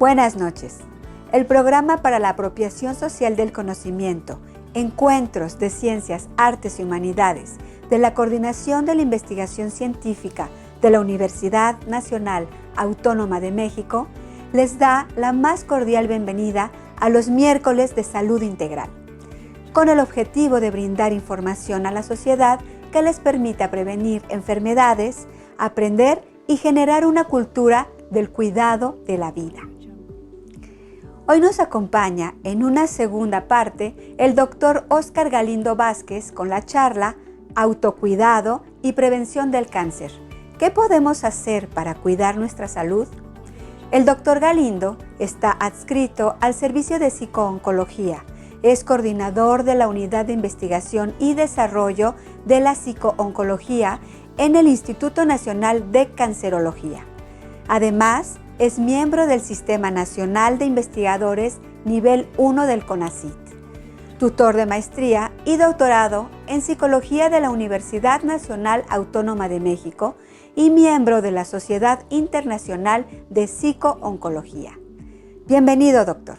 Buenas noches. El Programa para la Apropiación Social del Conocimiento, Encuentros de Ciencias, Artes y Humanidades, de la Coordinación de la Investigación Científica de la Universidad Nacional Autónoma de México, les da la más cordial bienvenida a los miércoles de Salud Integral, con el objetivo de brindar información a la sociedad que les permita prevenir enfermedades, aprender y generar una cultura del cuidado de la vida. Hoy nos acompaña en una segunda parte el doctor Óscar Galindo Vázquez con la charla Autocuidado y Prevención del Cáncer. ¿Qué podemos hacer para cuidar nuestra salud? El doctor Galindo está adscrito al Servicio de Psicooncología. Es coordinador de la Unidad de Investigación y Desarrollo de la Psicooncología en el Instituto Nacional de Cancerología. Además, es miembro del Sistema Nacional de Investigadores Nivel 1 del CONACYT, tutor de maestría y doctorado en Psicología de la Universidad Nacional Autónoma de México y miembro de la Sociedad Internacional de Psicooncología. Bienvenido, doctor.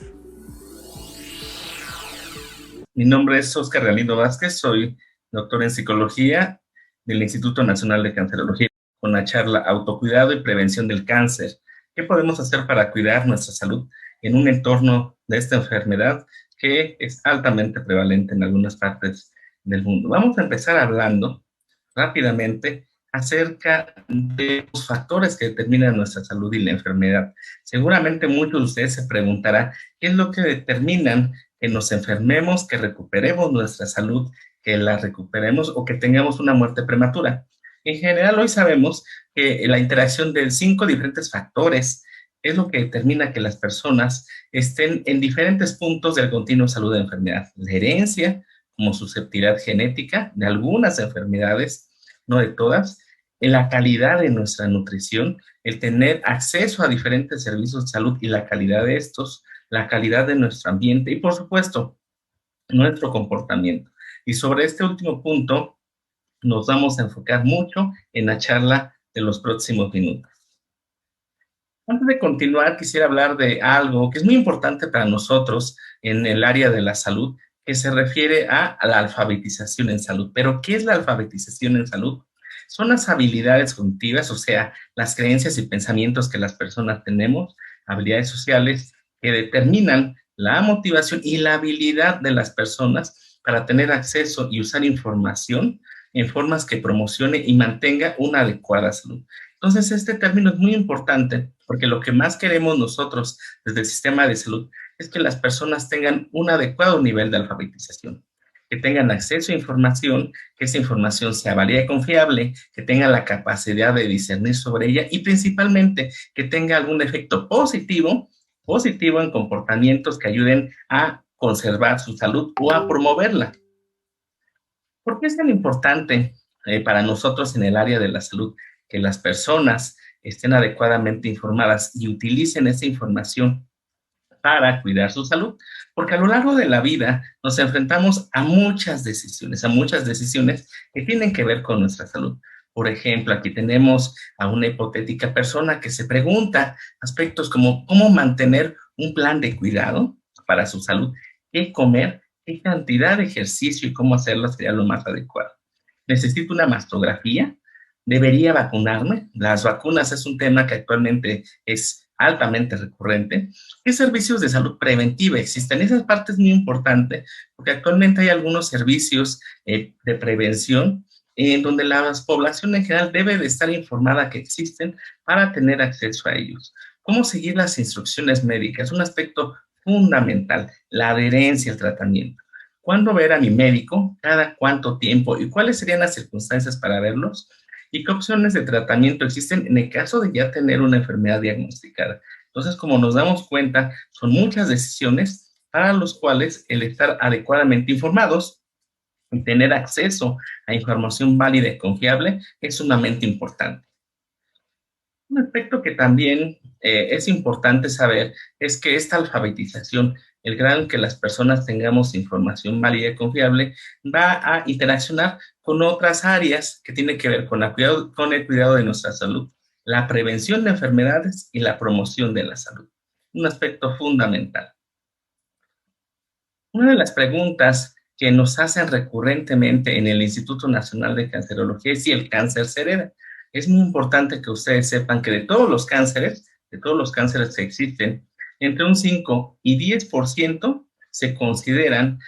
Mi nombre es Óscar Galindo Vázquez, soy doctor en Psicología del Instituto Nacional de Cancerología, con la charla Autocuidado y Prevención del Cáncer. ¿Qué podemos hacer para cuidar nuestra salud en un entorno de esta enfermedad que es altamente prevalente en algunas partes del mundo? Vamos a empezar hablando rápidamente acerca de los factores que determinan nuestra salud y la enfermedad. Seguramente muchos de ustedes se preguntarán qué es lo que determinan que nos enfermemos, que recuperemos nuestra salud, que la recuperemos o que tengamos una muerte prematura. En general, hoy sabemos que la interacción de 5 diferentes factores es lo que determina que las personas estén en diferentes puntos del continuo salud de enfermedad. La herencia, como susceptibilidad genética de algunas enfermedades, no de todas, en la calidad de nuestra nutrición, el tener acceso a diferentes servicios de salud y la calidad de estos, la calidad de nuestro ambiente y, por supuesto, nuestro comportamiento. Y sobre este último punto, nos vamos a enfocar mucho en la charla de los próximos minutos. Antes de continuar, quisiera hablar de algo que es muy importante para nosotros en el área de la salud, que se refiere a la alfabetización en salud. ¿Pero qué es la alfabetización en salud? Son las habilidades cognitivas, o sea, las creencias y pensamientos que las personas tenemos, habilidades sociales que determinan la motivación y la habilidad de las personas para tener acceso y usar información en formas que promocione y mantenga una adecuada salud. Entonces, este término es muy importante porque lo que más queremos nosotros desde el sistema de salud es que las personas tengan un adecuado nivel de alfabetización, que tengan acceso a información, que esa información sea válida y confiable, que tengan la capacidad de discernir sobre ella y principalmente que tenga algún efecto positivo en comportamientos que ayuden a conservar su salud o a promoverla. ¿Por qué es tan importante para nosotros en el área de la salud que las personas estén adecuadamente informadas y utilicen esa información para cuidar su salud? Porque a lo largo de la vida nos enfrentamos a muchas decisiones que tienen que ver con nuestra salud. Por ejemplo, aquí tenemos a una hipotética persona que se pregunta aspectos como cómo mantener un plan de cuidado para su salud, qué comer, qué cantidad de ejercicio y cómo hacerlo sería lo más adecuado. ¿Necesito una mastografía? ¿Debería vacunarme? Las vacunas es un tema que actualmente es altamente recurrente. ¿Qué servicios de salud preventiva existen? Esa parte es muy importante porque actualmente hay algunos servicios de prevención en donde la población en general debe de estar informada que existen para tener acceso a ellos. ¿Cómo seguir las instrucciones médicas? Un aspecto fundamental, la adherencia al tratamiento. ¿Cuándo ver a mi médico? ¿Cada cuánto tiempo? ¿Y cuáles serían las circunstancias para verlos? ¿Y qué opciones de tratamiento existen en el caso de ya tener una enfermedad diagnosticada? Entonces, como nos damos cuenta, son muchas decisiones para las cuales el estar adecuadamente informados y tener acceso a información válida y confiable es sumamente importante. Un aspecto que también es importante saber es que esta alfabetización, el grado en que las personas tengamos información válida y confiable, va a interaccionar con otras áreas que tienen que ver con el cuidado de nuestra salud, la prevención de enfermedades y la promoción de la salud. un aspecto fundamental. Una de las preguntas que nos hacen recurrentemente en el Instituto Nacional de Cancerología es si el cáncer se hereda. Es muy importante que ustedes sepan que de todos los cánceres que existen, entre un 5 y 10% se consideran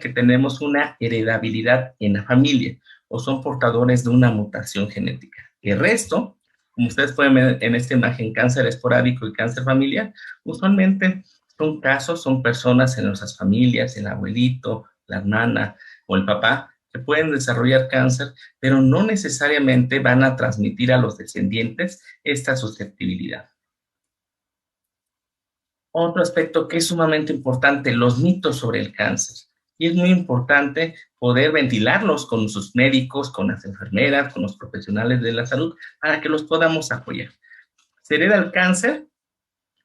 que tenemos una heredabilidad en la familia o son portadores de una mutación genética. El resto, como ustedes pueden ver en esta imagen, cáncer esporádico y cáncer familiar, usualmente son personas en nuestras familias, el abuelito, la hermana o el papá, que pueden desarrollar cáncer, pero no necesariamente van a transmitir a los descendientes esta susceptibilidad. Otro aspecto que es sumamente importante, los mitos sobre el cáncer. Y es muy importante poder ventilarlos con sus médicos, con las enfermeras, con los profesionales de la salud, para que los podamos apoyar. ¿Se hereda el cáncer?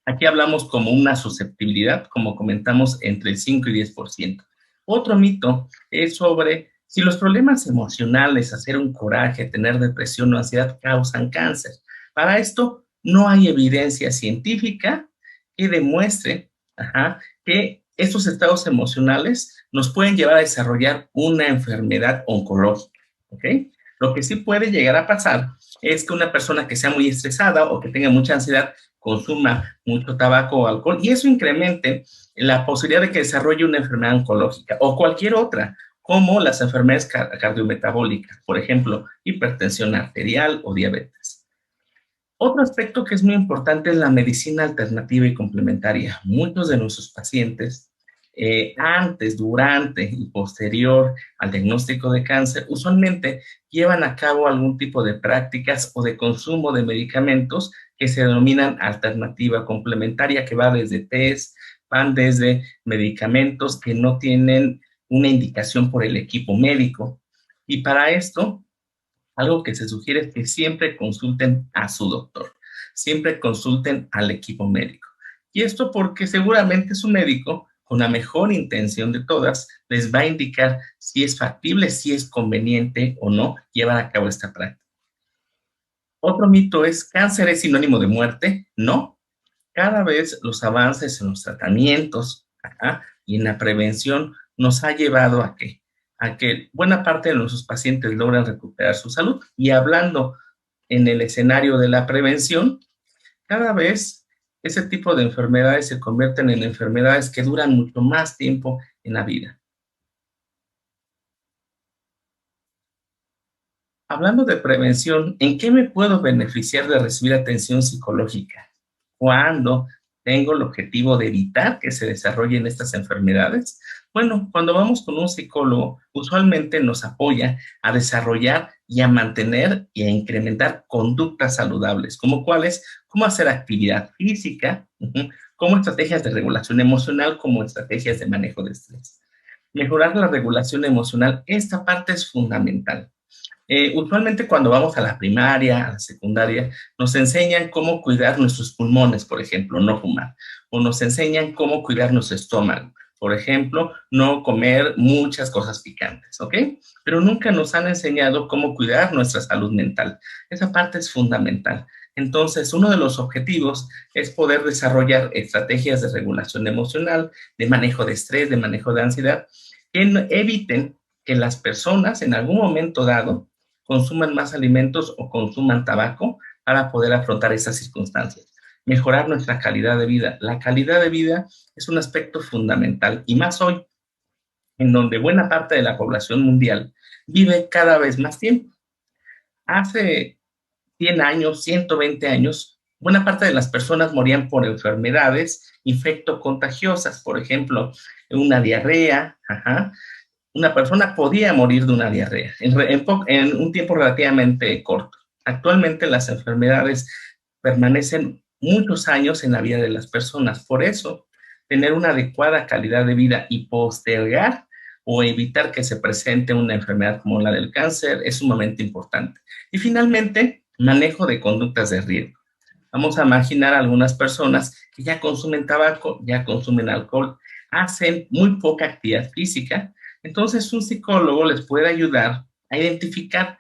Aquí hablamos como una susceptibilidad, como comentamos, entre el 5 y 10%. Otro mito es sobre si los problemas emocionales, hacer un coraje, tener depresión o ansiedad causan cáncer. Para esto no hay evidencia científica que demuestre que estos estados emocionales nos pueden llevar a desarrollar una enfermedad oncológica, ¿ok? Lo que sí puede llegar a pasar es que una persona que sea muy estresada o que tenga mucha ansiedad consuma mucho tabaco o alcohol y eso incremente la posibilidad de que desarrolle una enfermedad oncológica o cualquier otra, como las enfermedades cardiometabólicas, por ejemplo, hipertensión arterial o diabetes. Otro aspecto que es muy importante es la medicina alternativa y complementaria. Muchos de nuestros pacientes, antes, durante y posterior al diagnóstico de cáncer, usualmente llevan a cabo algún tipo de prácticas o de consumo de medicamentos que se denominan alternativa complementaria, que va desde test, van desde medicamentos que no tienen una indicación por el equipo médico. Y para esto, algo que se sugiere es que siempre consulten a su doctor, siempre consulten al equipo médico. Y esto porque seguramente su médico, con la mejor intención de todas, les va a indicar si es factible, si es conveniente o no llevar a cabo esta práctica. Otro mito es, ¿cáncer es sinónimo de muerte? No. Cada vez los avances en los tratamientos y en la prevención nos ha llevado a que buena parte de nuestros pacientes logran recuperar su salud. Y hablando en el escenario de la prevención, cada vez ese tipo de enfermedades se convierten en enfermedades que duran mucho más tiempo en la vida. Hablando de prevención, ¿en qué me puedo beneficiar de recibir atención psicológica? ¿Cuándo tengo el objetivo de evitar que se desarrollen estas enfermedades? Bueno, cuando vamos con un psicólogo, usualmente nos apoya a desarrollar y a mantener y a incrementar conductas saludables, como cuáles, cómo hacer actividad física, como estrategias de regulación emocional, como estrategias de manejo de estrés. Mejorar la regulación emocional, esta parte es fundamental. Usualmente cuando vamos a la primaria, a la secundaria, nos enseñan cómo cuidar nuestros pulmones, por ejemplo, no fumar, o nos enseñan cómo cuidar nuestro estómago, por ejemplo, no comer muchas cosas picantes, ¿ok? Pero nunca nos han enseñado cómo cuidar nuestra salud mental. Esa parte es fundamental. Entonces, uno de los objetivos es poder desarrollar estrategias de regulación emocional, de manejo de estrés, de manejo de ansiedad, que eviten que las personas en algún momento dado consuman más alimentos o consuman tabaco para poder afrontar esas circunstancias. Mejorar nuestra calidad de vida. La calidad de vida es un aspecto fundamental y más hoy, en donde buena parte de la población mundial vive cada vez más tiempo. Hace 100 años, 120 años, buena parte de las personas morían por enfermedades infectocontagiosas, por ejemplo, una diarrea, una persona podía morir de una diarrea en un tiempo relativamente corto. Actualmente las enfermedades permanecen muchos años en la vida de las personas. Por eso, tener una adecuada calidad de vida y postergar o evitar que se presente una enfermedad como la del cáncer es sumamente importante. Y finalmente, manejo de conductas de riesgo. Vamos a imaginar a algunas personas que ya consumen tabaco, ya consumen alcohol, hacen muy poca actividad física. Entonces, un psicólogo les puede ayudar a identificar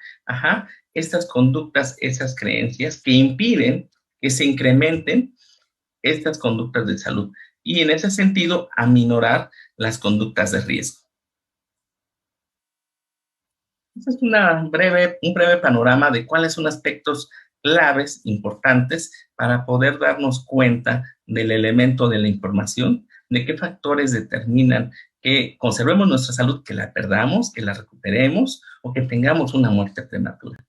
estas conductas, esas creencias que impiden que se incrementen estas conductas de salud y en ese sentido aminorar las conductas de riesgo. Este es un breve panorama de cuáles son aspectos claves, importantes, para poder darnos cuenta del elemento de la información, de qué factores determinan que conservemos nuestra salud, que la perdamos, que la recuperemos o que tengamos una muerte prematura.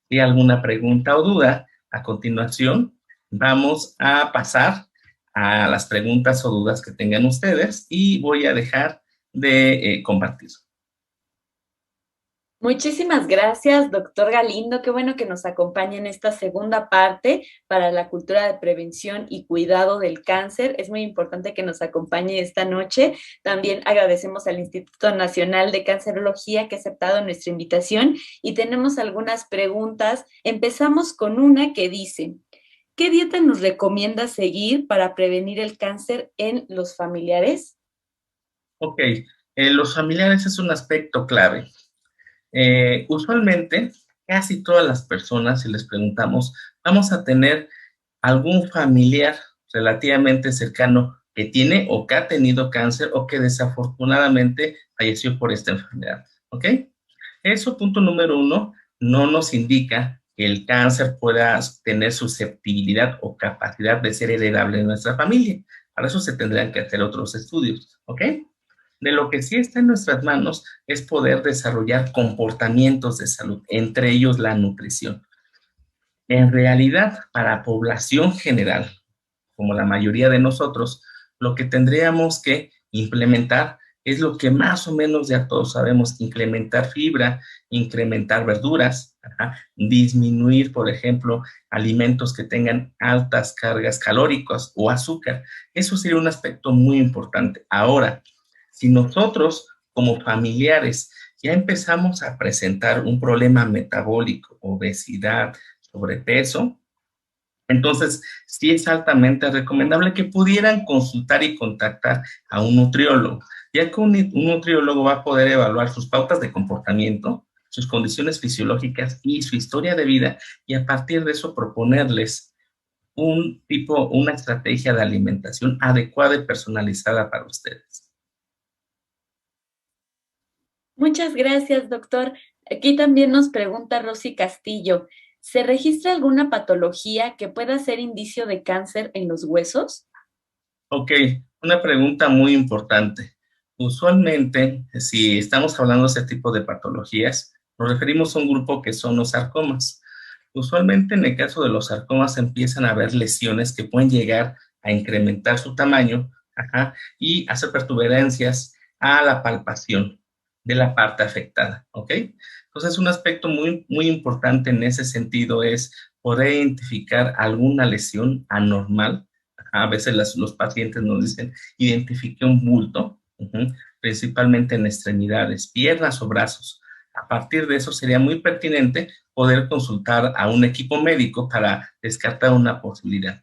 Si hay alguna pregunta o duda, a continuación vamos a pasar a las preguntas o dudas que tengan ustedes y voy a dejar de compartir. Muchísimas gracias, doctor Galindo. Qué bueno que nos acompañe en esta segunda parte para la cultura de prevención y cuidado del cáncer. Es muy importante que nos acompañe esta noche. También agradecemos al Instituto Nacional de Cancerología que ha aceptado nuestra invitación y tenemos algunas preguntas. Empezamos con una que dice: ¿qué dieta nos recomienda seguir para prevenir el cáncer en los familiares? Ok, los familiares es un aspecto clave. Usualmente, casi todas las personas, si les preguntamos, vamos a tener algún familiar relativamente cercano que tiene o que ha tenido cáncer o que desafortunadamente falleció por esta enfermedad, ¿ok? Eso, punto número uno, no nos indica que el cáncer pueda tener susceptibilidad o capacidad de ser heredable en nuestra familia. Para eso se tendrían que hacer otros estudios, ¿ok? De lo que sí está en nuestras manos es poder desarrollar comportamientos de salud, entre ellos la nutrición. En realidad, para población general, como la mayoría de nosotros, lo que tendríamos que implementar es lo que más o menos ya todos sabemos: incrementar fibra, incrementar verduras, disminuir, por ejemplo, alimentos que tengan altas cargas calóricas o azúcar. Eso sería un aspecto muy importante. Ahora, si nosotros como familiares ya empezamos a presentar un problema metabólico, obesidad, sobrepeso, entonces sí es altamente recomendable que pudieran consultar y contactar a un nutriólogo, ya que un nutriólogo va a poder evaluar sus pautas de comportamiento, sus condiciones fisiológicas y su historia de vida, y a partir de eso proponerles una estrategia de alimentación adecuada y personalizada para ustedes. Muchas gracias, doctor. Aquí también nos pregunta Rosy Castillo: ¿se registra alguna patología que pueda ser indicio de cáncer en los huesos? Ok, una pregunta muy importante. Usualmente, si estamos hablando de ese tipo de patologías, nos referimos a un grupo que son los sarcomas. Usualmente, en el caso de los sarcomas, empiezan a haber lesiones que pueden llegar a incrementar su tamaño, y hacer protuberancias a la palpación de la parte afectada, ¿ok? Entonces, un aspecto muy, muy importante en ese sentido es poder identificar alguna lesión anormal. A veces los pacientes nos dicen: identifique un bulto, principalmente en extremidades, piernas o brazos. A partir de eso sería muy pertinente poder consultar a un equipo médico para descartar una posibilidad.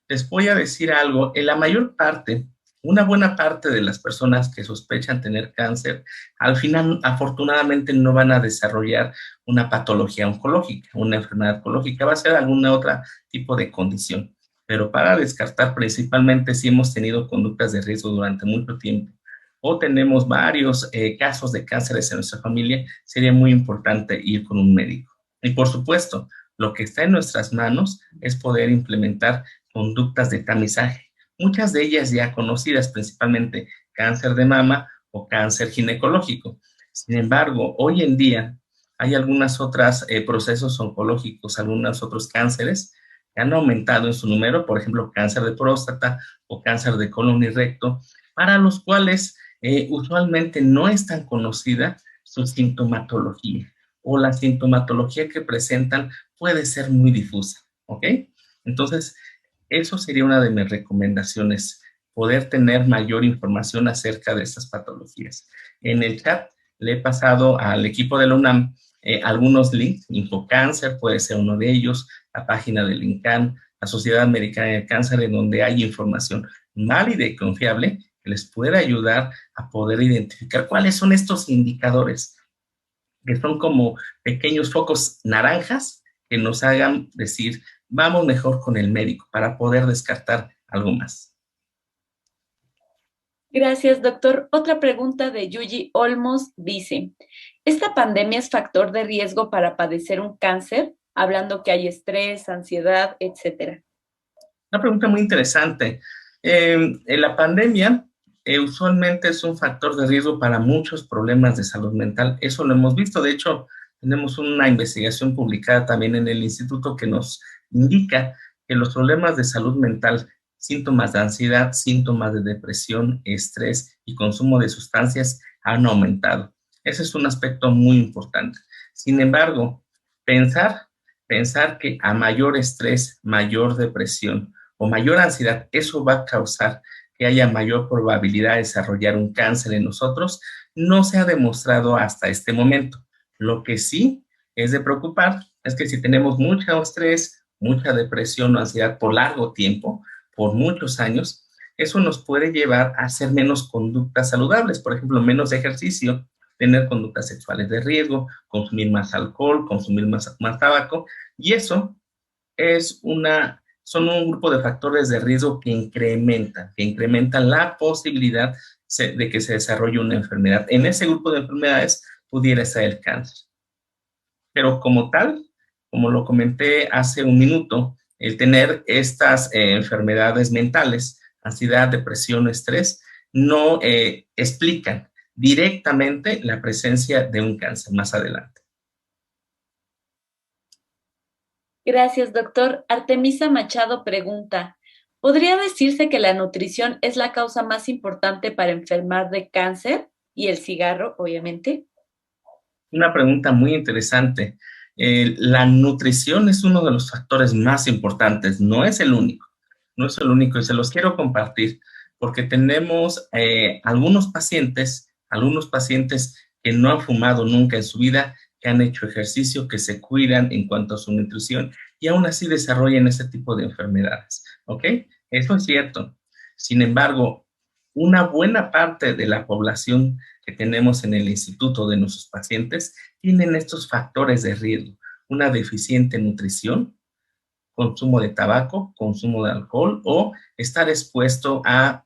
Les voy a decir algo: en la mayor parte, una buena parte de las personas que sospechan tener cáncer, al final, afortunadamente, no van a desarrollar una patología oncológica, una enfermedad oncológica, va a ser algún otro tipo de condición. Pero para descartar, principalmente si hemos tenido conductas de riesgo durante mucho tiempo o tenemos varios casos de cánceres en nuestra familia, sería muy importante ir con un médico. Y por supuesto, lo que está en nuestras manos es poder implementar conductas de tamizaje, muchas de ellas ya conocidas, principalmente cáncer de mama o cáncer ginecológico. Sin embargo, hoy en día hay algunas otras procesos oncológicos, algunos otros cánceres que han aumentado en su número, por ejemplo, cáncer de próstata o cáncer de colon y recto, para los cuales usualmente no es tan conocida su sintomatología, o la sintomatología que presentan puede ser muy difusa, ¿ok? Entonces, eso sería una de mis recomendaciones: poder tener mayor información acerca de estas patologías. En el chat le he pasado al equipo de la UNAM algunos links. InfoCáncer puede ser uno de ellos, la página del INCAN, la Sociedad Americana del Cáncer, en donde hay información válida y confiable que les pueda ayudar a poder identificar cuáles son estos indicadores, que son como pequeños focos naranjas que nos hagan decir: vamos mejor con el médico para poder descartar algo más. Gracias, doctor. Otra pregunta de Yuji Olmos dice, ¿esta pandemia es factor de riesgo para padecer un cáncer? Hablando que hay estrés, ansiedad, etcétera. Una pregunta muy interesante. En la pandemia usualmente es un factor de riesgo para muchos problemas de salud mental. Eso lo hemos visto. De hecho, tenemos una investigación publicada también en el instituto que nos indica que los problemas de salud mental, síntomas de ansiedad, síntomas de depresión, estrés y consumo de sustancias han aumentado. Ese es un aspecto muy importante. Sin embargo, pensar que a mayor estrés, mayor depresión o mayor ansiedad, eso va a causar que haya mayor probabilidad de desarrollar un cáncer en nosotros, no se ha demostrado hasta este momento. Lo que sí es de preocupar es que si tenemos mucho estrés, mucha depresión o ansiedad por largo tiempo, por muchos años, eso nos puede llevar a hacer menos conductas saludables, por ejemplo, menos ejercicio, tener conductas sexuales de riesgo, consumir más alcohol, consumir más tabaco, y eso son un grupo de factores de riesgo que incrementan la posibilidad de que se desarrolle una enfermedad. En ese grupo de enfermedades pudiera estar el cáncer. Pero como tal, como lo comenté hace un minuto, el tener estas enfermedades mentales, ansiedad, depresión, estrés, no explican directamente la presencia de un cáncer más adelante. Gracias, doctor. Artemisa Machado pregunta, ¿podría decirse que la nutrición es la causa más importante para enfermar de cáncer? Y el cigarro, obviamente. Una pregunta muy interesante. La nutrición es uno de los factores más importantes, no es el único, y se los quiero compartir porque tenemos algunos pacientes que no han fumado nunca en su vida, que han hecho ejercicio, que se cuidan en cuanto a su nutrición y aún así desarrollan ese tipo de enfermedades, ¿ok? Eso es cierto. Sin embargo, una buena parte de la población que tenemos en el instituto de nuestros pacientes tienen estos factores de riesgo, una deficiente nutrición, consumo de tabaco, consumo de alcohol o estar expuesto a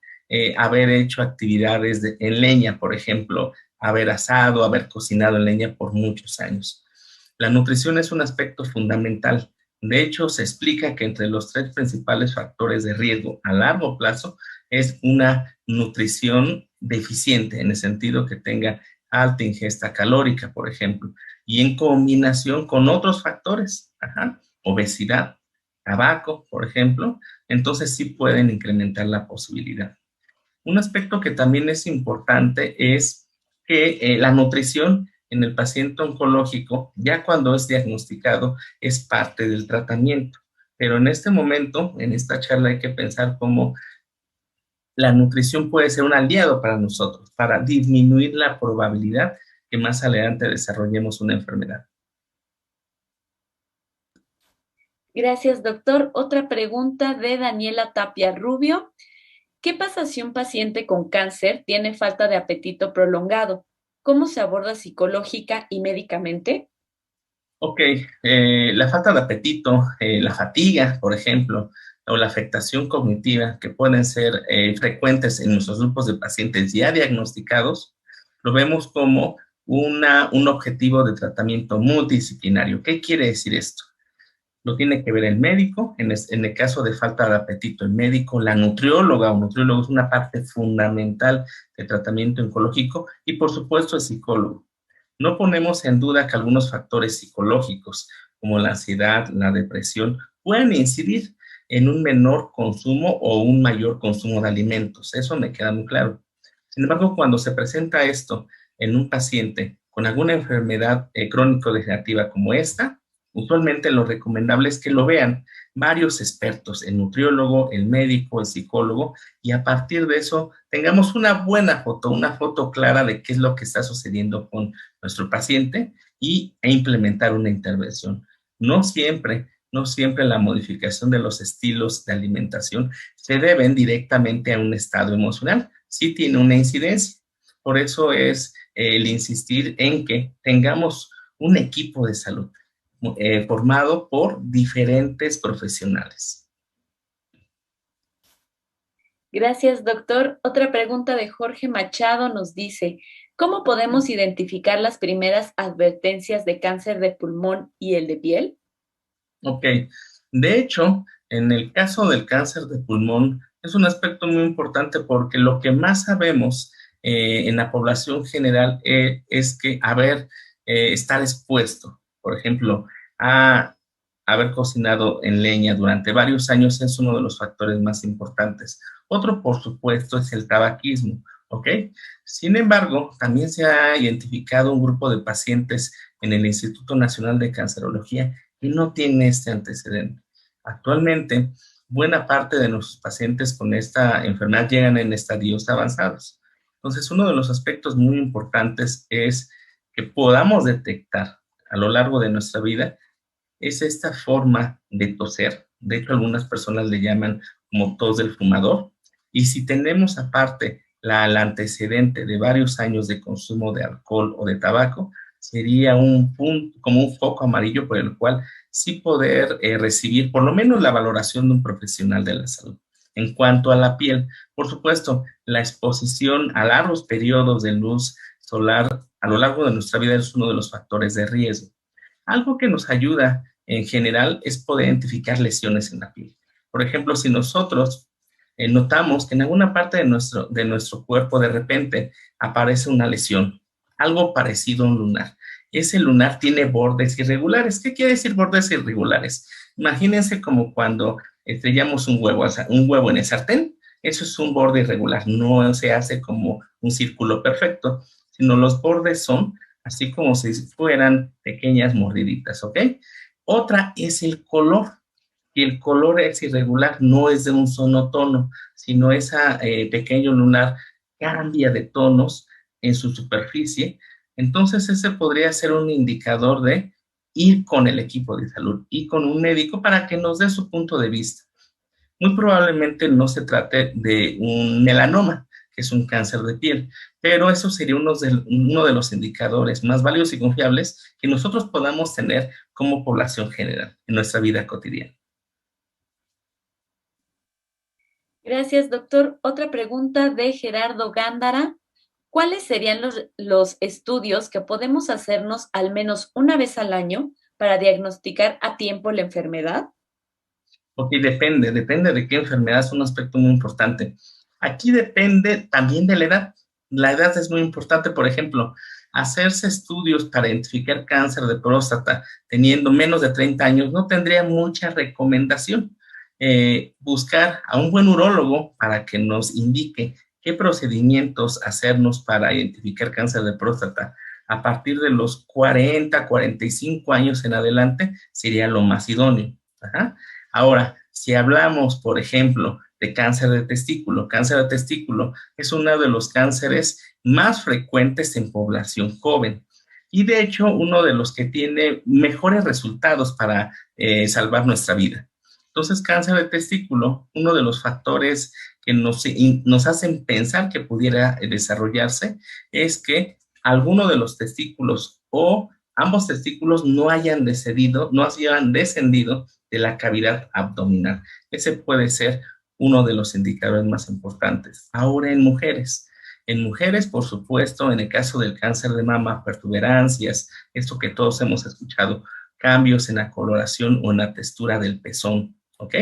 haber hecho actividades en leña, por ejemplo, haber asado, haber cocinado en leña por muchos años. La nutrición es un aspecto fundamental. De hecho, se explica que entre los 3 principales factores de riesgo a largo plazo es una nutrición deficiente, en el sentido que tenga alta ingesta calórica, por ejemplo, y en combinación con otros factores, obesidad, tabaco, por ejemplo, entonces sí pueden incrementar la posibilidad. Un aspecto que también es importante es que la nutrición en el paciente oncológico, ya cuando es diagnosticado, es parte del tratamiento. Pero en este momento, en esta charla, hay que pensar cómo la nutrición puede ser un aliado para nosotros, para disminuir la probabilidad que más adelante desarrollemos una enfermedad. Gracias, doctor. Otra pregunta de Daniela Tapia Rubio. ¿Qué pasa si un paciente con cáncer tiene falta de apetito prolongado? ¿Cómo se aborda psicológica y médicamente? Ok, la falta de apetito, la fatiga, por ejemplo, o la afectación cognitiva que pueden ser frecuentes en nuestros grupos de pacientes ya diagnosticados, lo vemos como un objetivo de tratamiento multidisciplinario. ¿Qué quiere decir esto? Lo tiene que ver el médico, en el caso de falta de apetito, el médico, la nutrióloga o nutriólogo es una parte fundamental del tratamiento oncológico y por supuesto el psicólogo. No ponemos en duda que algunos factores psicológicos, como la ansiedad, la depresión, pueden incidir en un menor consumo o un mayor consumo de alimentos. Eso me queda muy claro. Sin embargo, cuando se presenta esto en un paciente con alguna enfermedad crónico-degenerativa como esta, usualmente lo recomendable es que lo vean varios expertos, el nutriólogo, el médico, el psicólogo, y a partir de eso tengamos una buena foto, una foto clara de qué es lo que está sucediendo con nuestro paciente e implementar una intervención. No siempre la modificación de los estilos de alimentación se deben directamente a un estado emocional. Sí tiene una incidencia. Por eso es el insistir en que tengamos un equipo de salud formado por diferentes profesionales. Gracias, doctor. Otra pregunta de Jorge Machado nos dice, ¿cómo podemos identificar las primeras advertencias de cáncer de pulmón y el de piel? Ok, de hecho, en el caso del cáncer de pulmón es un aspecto muy importante porque lo que más sabemos en la población general es que estar expuesto, por ejemplo, a haber cocinado en leña durante varios años es uno de los factores más importantes. Otro, por supuesto, es el tabaquismo, ¿ok? Sin embargo, también se ha identificado un grupo de pacientes en el Instituto Nacional de Cancerología y no tiene este antecedente. Actualmente, buena parte de nuestros pacientes con esta enfermedad llegan en estadios avanzados. Entonces, uno de los aspectos muy importantes es que podamos detectar a lo largo de nuestra vida es esta forma de toser. De hecho, algunas personas le llaman como tos del fumador. Y si tenemos aparte el antecedente de varios años de consumo de alcohol o de tabaco, sería un punto, como un foco amarillo por el cual sí poder recibir por lo menos la valoración de un profesional de la salud. En cuanto a la piel, por supuesto, la exposición a largos periodos de luz solar a lo largo de nuestra vida es uno de los factores de riesgo. Algo que nos ayuda en general es poder identificar lesiones en la piel. Por ejemplo, si nosotros notamos que en alguna parte de nuestro cuerpo de repente aparece una lesión, algo parecido a un lunar. Ese lunar tiene bordes irregulares. ¿Qué quiere decir bordes irregulares? Imagínense como cuando estrellamos un huevo en el sartén. Eso es un borde irregular. No se hace como un círculo perfecto, sino los bordes son así como si fueran pequeñas mordiditas, ¿ok? Otra es el color. Y el color es irregular, no es de un solo tono, sino ese pequeño lunar cambia de tonos en su superficie. Entonces, ese podría ser un indicador de ir con el equipo de salud y con un médico para que nos dé su punto de vista. Muy probablemente no se trate de un melanoma, que es un cáncer de piel, pero eso sería uno de los indicadores más valiosos y confiables que nosotros podamos tener como población general en nuestra vida cotidiana. Gracias, doctor. Otra pregunta de Gerardo Gándara. ¿Cuáles serían los estudios que podemos hacernos al menos una vez al año para diagnosticar a tiempo la enfermedad? Ok, depende de qué enfermedad, es un aspecto muy importante. Aquí depende también de la edad. La edad es muy importante, por ejemplo, hacerse estudios para identificar cáncer de próstata teniendo menos de 30 años no tendría mucha recomendación. Buscar a un buen urólogo para que nos indique qué procedimientos hacernos para identificar cáncer de próstata a partir de los 45 años en adelante sería lo más idóneo. Ajá. Ahora, si hablamos, por ejemplo, de cáncer de testículo es uno de los cánceres más frecuentes en población joven y de hecho uno de los que tiene mejores resultados para salvar nuestra vida. Entonces, cáncer de testículo, uno de los factores que nos hacen pensar que pudiera desarrollarse es que alguno de los testículos o ambos testículos no hayan descendido de la cavidad abdominal. Ese puede ser uno de los indicadores más importantes. Ahora en mujeres, por supuesto, en el caso del cáncer de mama, protuberancias, esto que todos hemos escuchado, cambios en la coloración o en la textura del pezón, ¿ok?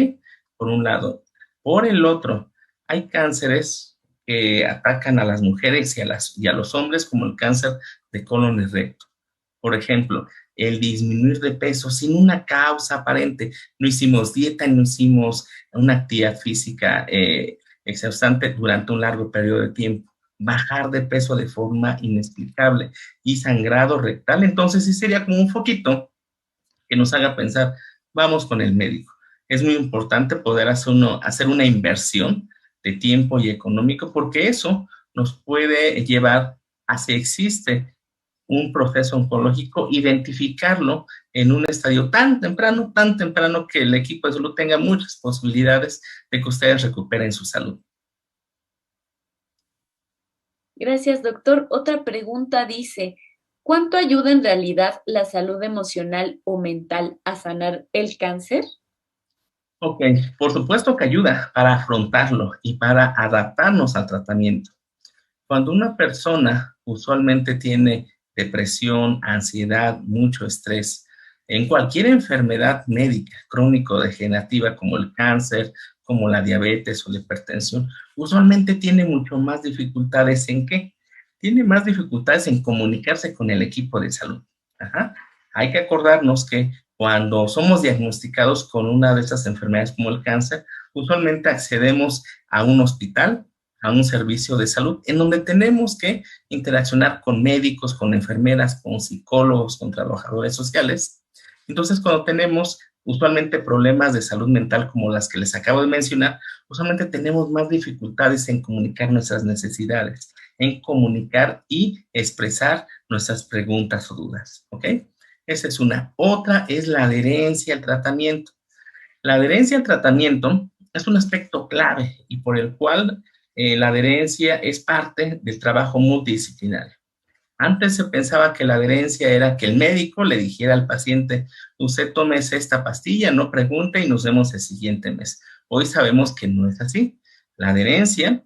Por un lado. Por el otro, hay cánceres que atacan a las mujeres y a los hombres, como el cáncer de colon y recto. Por ejemplo, el disminuir de peso sin una causa aparente. No hicimos dieta, no hicimos una actividad física exhaustante durante un largo periodo de tiempo. Bajar de peso de forma inexplicable y sangrado rectal. Entonces sí sería como un foquito que nos haga pensar, vamos con el médico. Es muy importante poder hacer una inversión de tiempo y económico porque eso nos puede llevar a si existe un proceso oncológico, identificarlo en un estadio tan temprano que el equipo de salud tenga muchas posibilidades de que ustedes recuperen su salud. Gracias, doctor. Otra pregunta dice, ¿cuánto ayuda en realidad la salud emocional o mental a sanar el cáncer? Ok, por supuesto que ayuda para afrontarlo y para adaptarnos al tratamiento. Cuando una persona usualmente tiene depresión, ansiedad, mucho estrés, en cualquier enfermedad médica crónico-degenerativa como el cáncer, como la diabetes o la hipertensión, usualmente tiene mucho más dificultades en qué? Tiene más dificultades en comunicarse con el equipo de salud. Ajá. Hay que acordarnos que cuando somos diagnosticados con una de estas enfermedades como el cáncer, usualmente accedemos a un hospital, a un servicio de salud, en donde tenemos que interaccionar con médicos, con enfermeras, con psicólogos, con trabajadores sociales. Entonces, cuando tenemos usualmente problemas de salud mental como las que les acabo de mencionar, usualmente tenemos más dificultades en comunicar nuestras necesidades, en comunicar y expresar nuestras preguntas o dudas, ¿ok? Esa es una. Otra es la adherencia al tratamiento. La adherencia al tratamiento es un aspecto clave y por el cual la adherencia es parte del trabajo multidisciplinario. Antes se pensaba que la adherencia era que el médico le dijera al paciente, usted tómese esta pastilla, no pregunte y nos vemos el siguiente mes. Hoy sabemos que no es así. La adherencia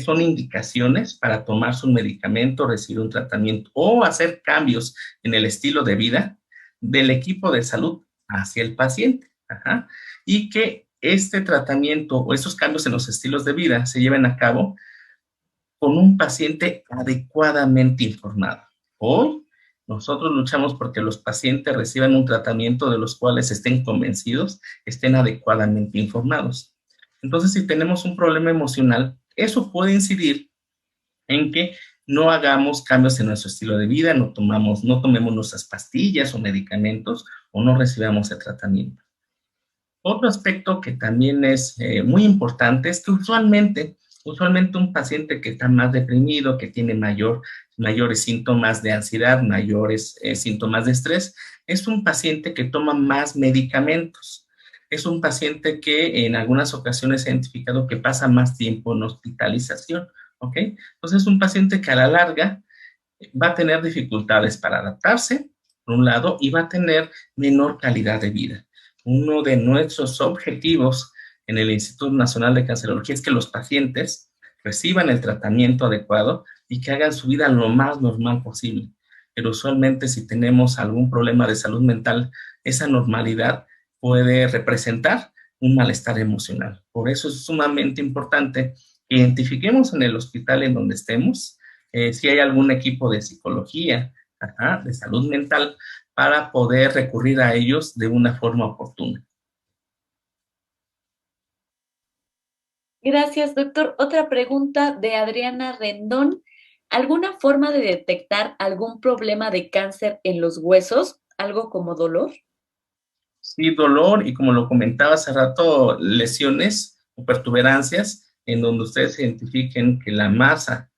son indicaciones para tomarse un medicamento, recibir un tratamiento o hacer cambios en el estilo de vida del equipo de salud hacia el paciente. Ajá. Y que este tratamiento o esos cambios en los estilos de vida se lleven a cabo con un paciente adecuadamente informado. Hoy nosotros luchamos porque los pacientes reciban un tratamiento de los cuales estén convencidos, estén adecuadamente informados. Entonces, si tenemos un problema emocional, eso puede incidir en que no hagamos cambios en nuestro estilo de vida, no tomemos nuestras pastillas o medicamentos o no recibamos el tratamiento. Otro aspecto que también es muy importante es que usualmente un paciente que está más deprimido, que tiene mayores síntomas de ansiedad, mayores síntomas de estrés, es un paciente que toma más medicamentos. Es un paciente que en algunas ocasiones se ha identificado que pasa más tiempo en hospitalización, ¿ok? Entonces es un paciente que a la larga va a tener dificultades para adaptarse, por un lado, y va a tener menor calidad de vida. Uno de nuestros objetivos en el Instituto Nacional de Cancerología es que los pacientes reciban el tratamiento adecuado y que hagan su vida lo más normal posible. Pero usualmente si tenemos algún problema de salud mental, esa normalidad puede representar un malestar emocional. Por eso es sumamente importante que identifiquemos en el hospital en donde estemos si hay algún equipo de psicología, de salud mental, para poder recurrir a ellos de una forma oportuna. Gracias, doctor. Otra pregunta de Adriana Rendón. ¿Alguna forma de detectar algún problema de cáncer en los huesos? ¿Algo como dolor? Sí, dolor y como lo comentaba hace rato, lesiones o protuberancias en donde ustedes identifiquen que la masa,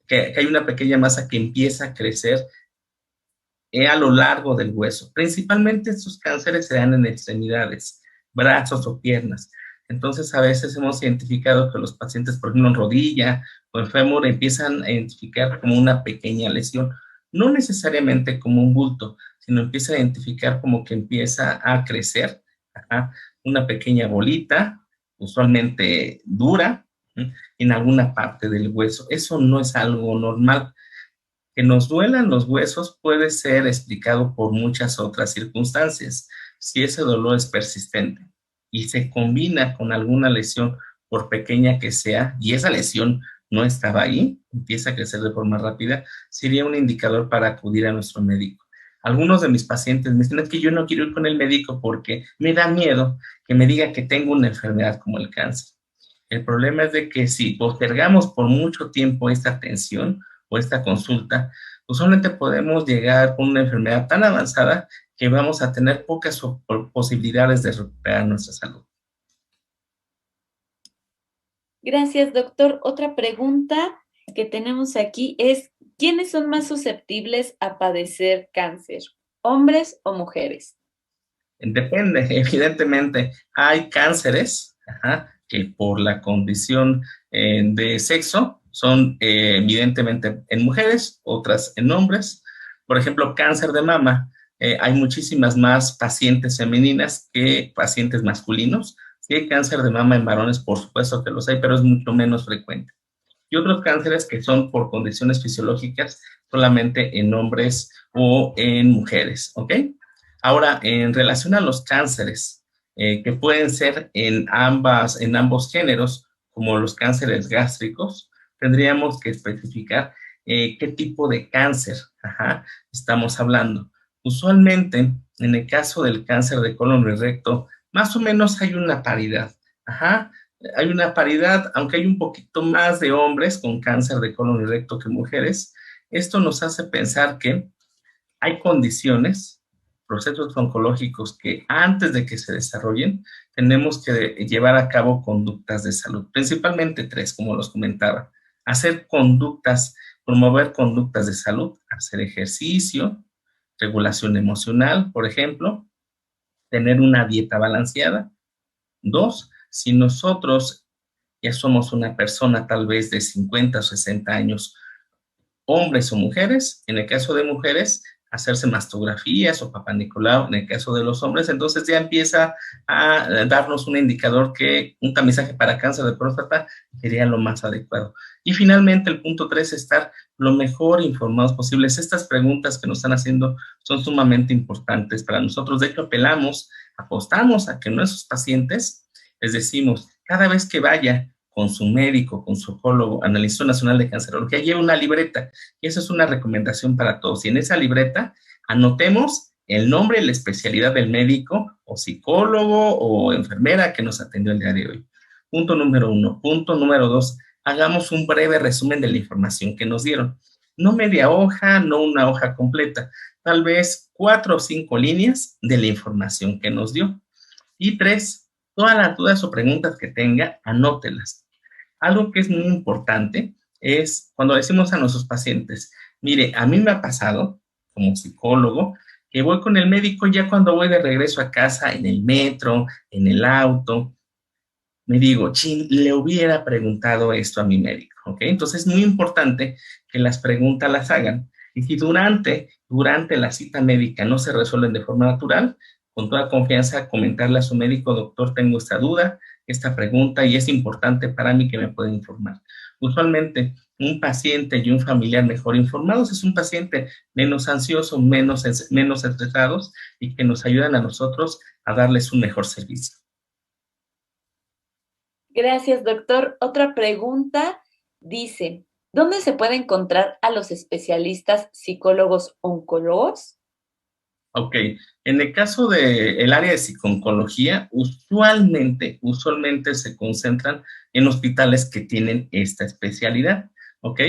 que hay una pequeña masa que empieza a crecer a lo largo del hueso. Principalmente estos cánceres se dan en extremidades, brazos o piernas. Entonces, a veces hemos identificado que los pacientes, por ejemplo, en rodilla o en fémur, empiezan a identificar como una pequeña lesión. No necesariamente como un bulto, sino empieza a identificar como que empieza a crecer una pequeña bolita, usualmente dura, en alguna parte del hueso. Eso no es algo normal. Que nos duelan los huesos puede ser explicado por muchas otras circunstancias. Si ese dolor es persistente y se combina con alguna lesión, por pequeña que sea, y esa lesión no estaba ahí, empieza a crecer de forma rápida, sería un indicador para acudir a nuestro médico. Algunos de mis pacientes me dicen, es que yo no quiero ir con el médico porque me da miedo que me diga que tengo una enfermedad como el cáncer. El problema es de que si postergamos por mucho tiempo esta atención o esta consulta, usualmente podemos llegar con una enfermedad tan avanzada que vamos a tener pocas posibilidades de recuperar nuestra salud. Gracias, doctor. Otra pregunta que tenemos aquí es, ¿quiénes son más susceptibles a padecer cáncer? ¿Hombres o mujeres? Depende, evidentemente. Hay cánceres que por la condición de sexo son evidentemente en mujeres, otras en hombres. Por ejemplo, cáncer de mama hay muchísimas más pacientes femeninas que pacientes masculinos. Si hay cáncer de mama en varones, por supuesto que los hay, pero es mucho menos frecuente. Y otros cánceres que son por condiciones fisiológicas solamente en hombres o en mujeres, ¿ok? Ahora, en relación a los cánceres que pueden ser en ambos géneros, como los cánceres gástricos, tendríamos que especificar qué tipo de cáncer estamos hablando. Usualmente, en el caso del cáncer de colon y recto, más o menos hay una paridad. Hay una paridad, aunque hay un poquito más de hombres con cáncer de colon y recto que mujeres. Esto nos hace pensar que hay condiciones, procesos oncológicos que antes de que se desarrollen, tenemos que llevar a cabo conductas de salud, principalmente 3, como los comentaba. Promover conductas de salud, hacer ejercicio, regulación emocional, por ejemplo, tener una dieta balanceada. 2, si nosotros ya somos una persona tal vez de 50 o 60 años, hombres o mujeres, en el caso de mujeres, hacerse mastografías o Papá Nicolau, en el caso de los hombres, entonces ya empieza a darnos un indicador que un tamizaje para cáncer de próstata sería lo más adecuado. Y finalmente, el punto 3, estar lo mejor informados posibles. Estas preguntas que nos están haciendo son sumamente importantes para nosotros. De hecho, apostamos a que nuestros pacientes les decimos, cada vez que vaya con su médico, con su oncólogo, al Instituto Nacional de Cancerología, lleve una libreta. Y esa es una recomendación para todos. Y en esa libreta anotemos el nombre y la especialidad del médico o psicólogo o enfermera que nos atendió el día de hoy. Punto número 1. Punto número 2. Hagamos un breve resumen de la información que nos dieron. No media hoja, no una hoja completa. Tal vez 4 o 5 líneas de la información que nos dio. Y 3, todas las dudas o preguntas que tenga, anótelas. Algo que es muy importante es cuando decimos a nuestros pacientes, mire, a mí me ha pasado como psicólogo que voy con el médico ya cuando voy de regreso a casa en el metro, en el auto, me digo, chin, le hubiera preguntado esto a mi médico, ¿ok? Entonces es muy importante que las preguntas las hagan. Y si durante la cita médica no se resuelven de forma natural, con toda confianza comentarle a su médico, doctor, tengo esta duda, esta pregunta y es importante para mí que me pueda informar. Usualmente, un paciente y un familiar mejor informados es un paciente menos ansioso, menos estresados y que nos ayudan a nosotros a darles un mejor servicio. Gracias, doctor. Otra pregunta dice, ¿dónde se puede encontrar a los especialistas psicólogos oncólogos? Ok, en el caso del área de psico-oncología, usualmente se concentran en hospitales que tienen esta especialidad, ¿ok?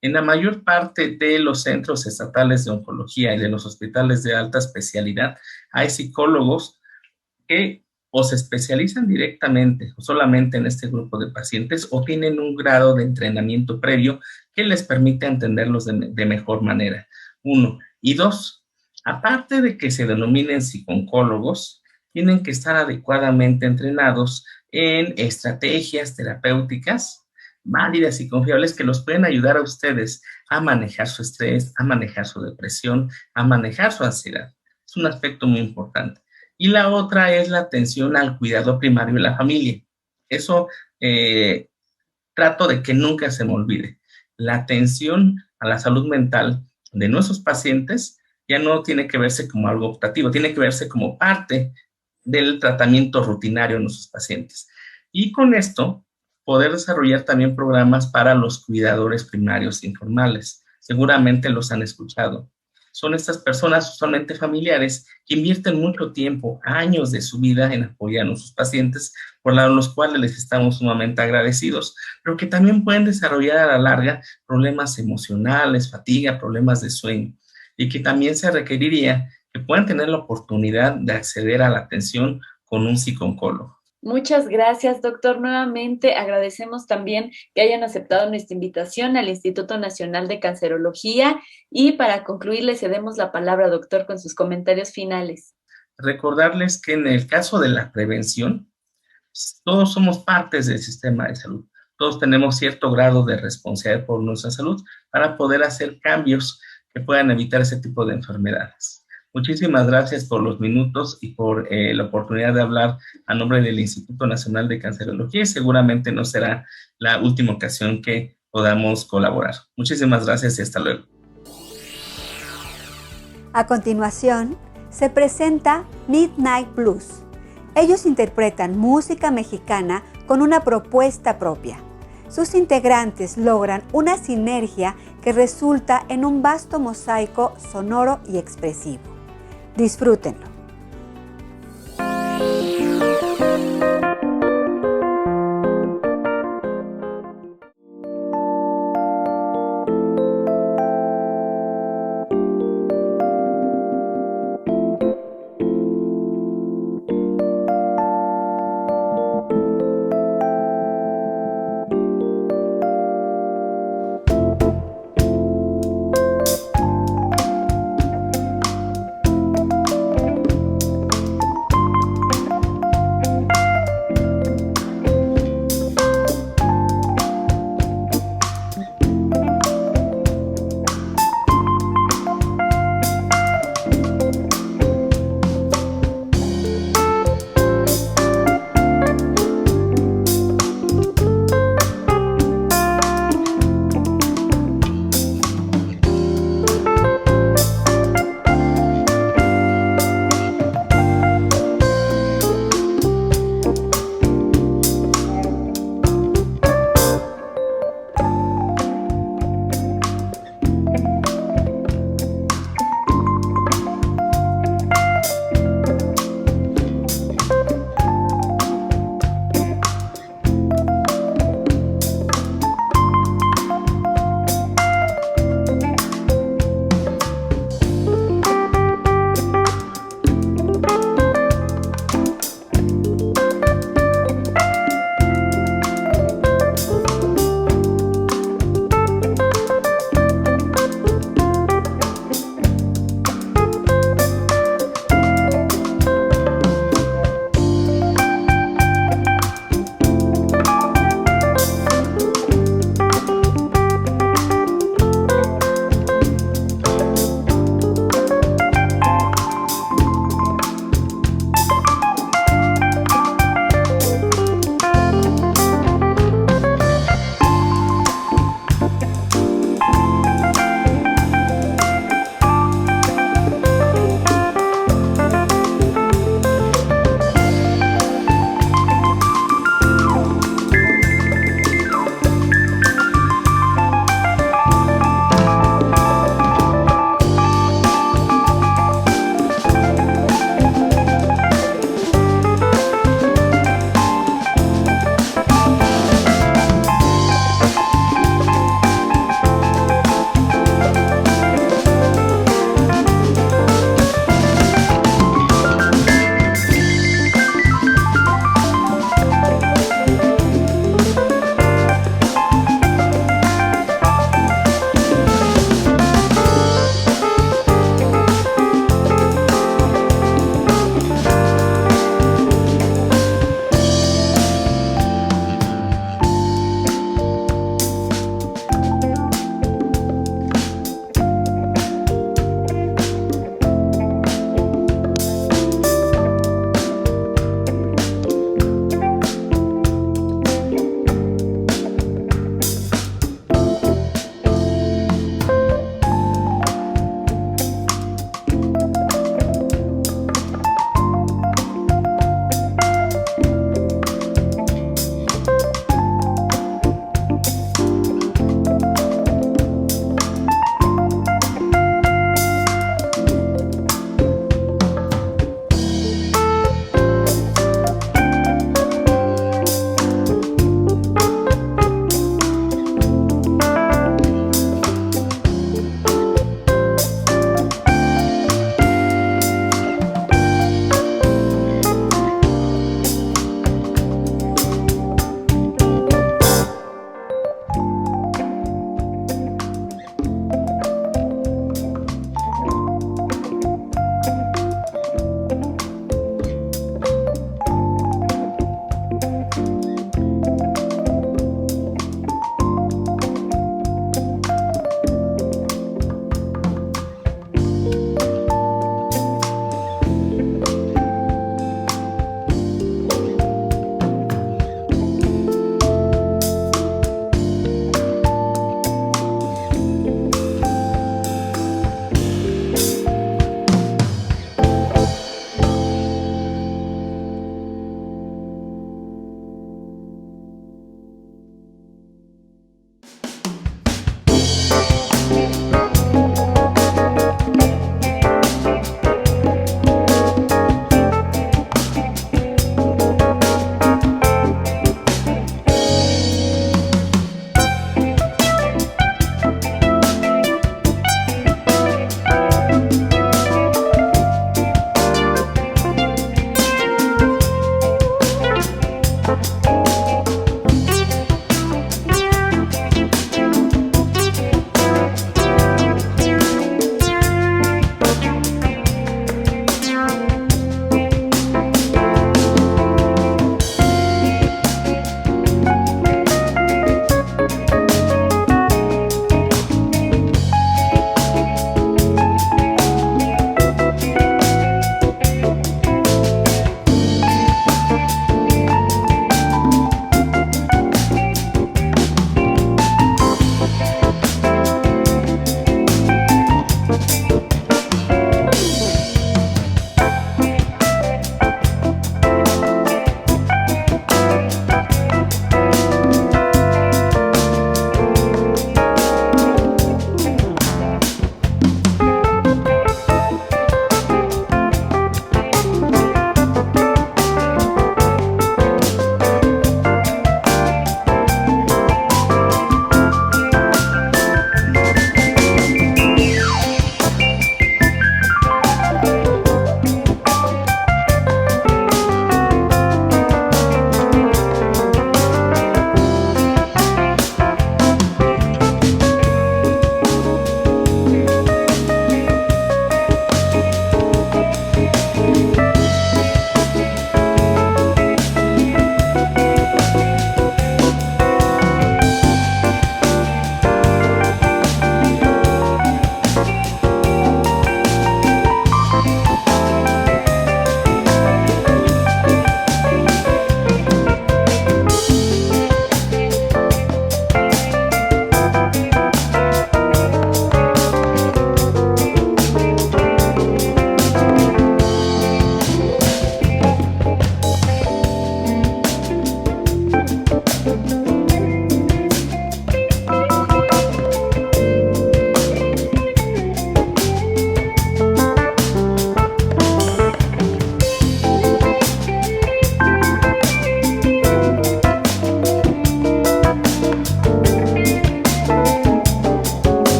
En la mayor parte de los centros estatales de oncología y de los hospitales de alta especialidad, hay psicólogos que o se especializan directamente o solamente en este grupo de pacientes o tienen un grado de entrenamiento previo que les permite entenderlos de mejor manera. 1. Y 2, aparte de que se denominen psicooncólogos, tienen que estar adecuadamente entrenados en estrategias terapéuticas válidas y confiables que los pueden ayudar a ustedes a manejar su estrés, a manejar su depresión, a manejar su ansiedad. Es un aspecto muy importante. Y la otra es la atención al cuidado primario de la familia. Eso trato de que nunca se me olvide. La atención a la salud mental de nuestros pacientes ya no tiene que verse como algo optativo, tiene que verse como parte del tratamiento rutinario de nuestros pacientes. Y con esto, poder desarrollar también programas para los cuidadores primarios informales. Seguramente los han escuchado. Son estas personas usualmente familiares que invierten mucho tiempo, años de su vida en apoyar a nuestros pacientes, por los cuales les estamos sumamente agradecidos, pero que también pueden desarrollar a la larga problemas emocionales, fatiga, problemas de sueño, y que también se requeriría que puedan tener la oportunidad de acceder a la atención con un psicooncólogo. Muchas gracias, doctor. Nuevamente agradecemos también que hayan aceptado nuestra invitación al Instituto Nacional de Cancerología y para concluir le cedemos la palabra, doctor, con sus comentarios finales. Recordarles que en el caso de la prevención, todos somos partes del sistema de salud. Todos tenemos cierto grado de responsabilidad por nuestra salud para poder hacer cambios que puedan evitar ese tipo de enfermedades. Muchísimas gracias por los minutos y por la oportunidad de hablar a nombre del Instituto Nacional de Cancerología y seguramente no será la última ocasión que podamos colaborar. Muchísimas gracias y hasta luego. A continuación, se presenta Midnight Blues. Ellos interpretan música mexicana con una propuesta propia. Sus integrantes logran una sinergia que resulta en un vasto mosaico sonoro y expresivo. Disfrútenlo.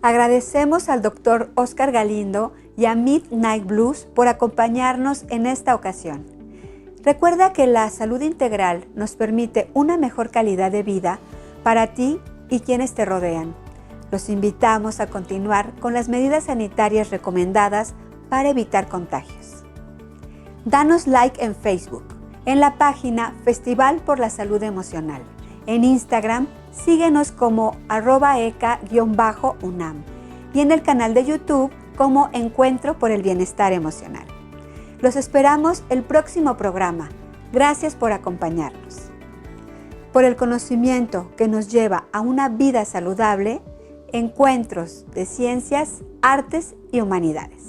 Agradecemos al Dr. Oscar Galindo y a Midnight Blues por acompañarnos en esta ocasión. Recuerda que la salud integral nos permite una mejor calidad de vida para ti y quienes te rodean. Los invitamos a continuar con las medidas sanitarias recomendadas para evitar contagios. Danos like en Facebook, en la página Festival por la Salud Emocional. En Instagram, síguenos como @eca_unam y en el canal de YouTube como Encuentro por el Bienestar Emocional. Los esperamos el próximo programa. Gracias por acompañarnos. Por el conocimiento que nos lleva a una vida saludable, Encuentros de Ciencias, Artes y Humanidades.